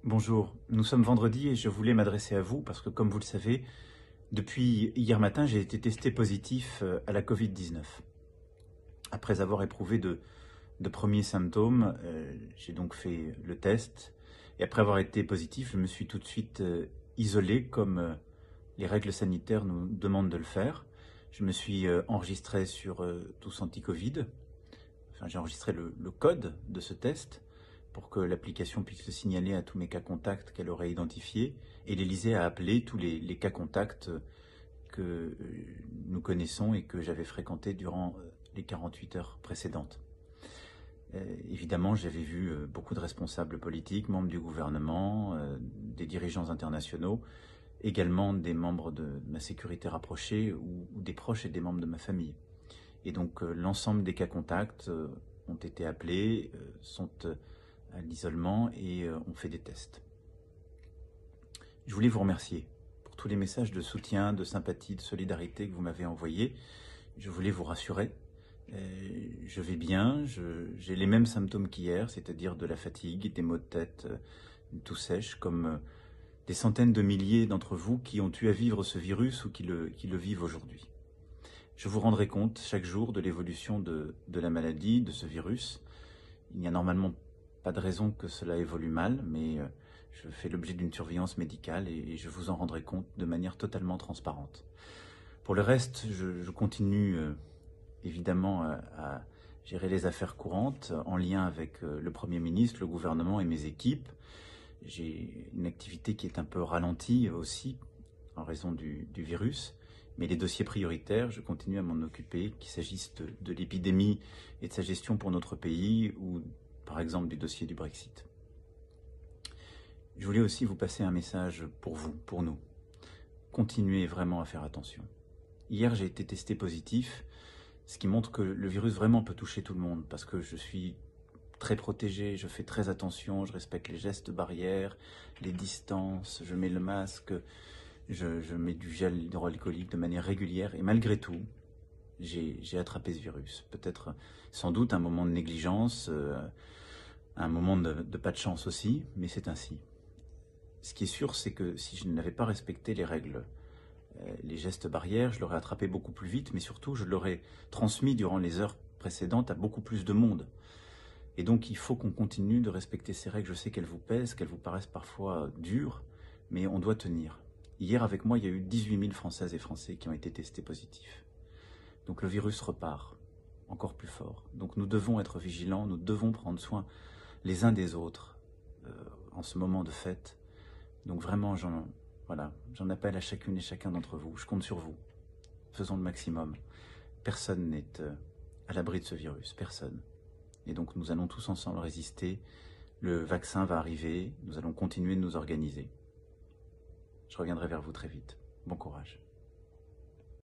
Bonjour, nous sommes vendredi et je voulais m'adresser à vous parce que, comme vous le savez, depuis hier matin, j'ai été testé positif à la Covid-19. Après avoir éprouvé de premiers symptômes, j'ai donc fait le test et après avoir été positif, je me suis tout de suite isolé comme les règles sanitaires nous demandent de le faire. Je me suis enregistré sur Tous Anti-Covid. Enfin, j'ai enregistré le code de ce test pour que l'application puisse le signaler à tous mes cas contacts qu'elle aurait identifiés, et l'Élysée a appelé tous les cas contacts que nous connaissons et que j'avais fréquentés durant les 48 heures précédentes. Évidemment, j'avais vu beaucoup de responsables politiques, membres du gouvernement, des dirigeants internationaux, également des membres de ma sécurité rapprochée ou des proches et des membres de ma famille. Et donc l'ensemble des cas contacts ont été appelés, sont à l'isolement et ont fait des tests. Je voulais vous remercier pour tous les messages de soutien, de sympathie, de solidarité que vous m'avez envoyés. Je voulais vous rassurer. Je vais bien, j'ai les mêmes symptômes qu'hier, c'est-à-dire de la fatigue, des maux de tête, tout sèche, comme des centaines de milliers d'entre vous qui ont eu à vivre ce virus ou qui le vivent aujourd'hui. Je vous rendrai compte chaque jour de l'évolution de la maladie, de ce virus. Il n'y a normalement pas de raison que cela évolue mal, mais je fais l'objet d'une surveillance médicale et je vous en rendrai compte de manière totalement transparente. Pour le reste, je continue évidemment à gérer les affaires courantes en lien avec le Premier ministre, le gouvernement et mes équipes. J'ai une activité qui est un peu ralentie aussi en raison du virus, mais les dossiers prioritaires, je continue à m'en occuper, qu'il s'agisse de l'épidémie et de sa gestion pour notre pays ou par exemple du dossier du Brexit. Je voulais aussi vous passer un message pour vous, pour nous. Continuez vraiment à faire attention. Hier, j'ai été testé positif, ce qui montre que le virus vraiment peut toucher tout le monde, parce que je suis très protégé, je fais très attention, je respecte les gestes barrières, les distances, je mets le masque, je mets du gel hydroalcoolique de manière régulière, et malgré tout, j'ai attrapé ce virus. Peut-être, sans doute, un moment de négligence, un moment de pas de chance aussi, mais c'est ainsi. Ce qui est sûr, c'est que si je n'avais pas respecté les règles, les gestes barrières, je l'aurais attrapé beaucoup plus vite, mais surtout, je l'aurais transmis durant les heures précédentes à beaucoup plus de monde. Et donc, il faut qu'on continue de respecter ces règles. Je sais qu'elles vous pèsent, qu'elles vous paraissent parfois dures, mais on doit tenir. Hier, avec moi, il y a eu 18 000 Françaises et Français qui ont été testés positifs. Donc le virus repart, encore plus fort. Donc nous devons être vigilants, nous devons prendre soin les uns des autres en ce moment de fête. Donc vraiment, j'en appelle à chacune et chacun d'entre vous. Je compte sur vous. Faisons le maximum. Personne n'est à l'abri de ce virus, personne. Et donc nous allons tous ensemble résister. Le vaccin va arriver, nous allons continuer de nous organiser. Je reviendrai vers vous très vite. Bon courage.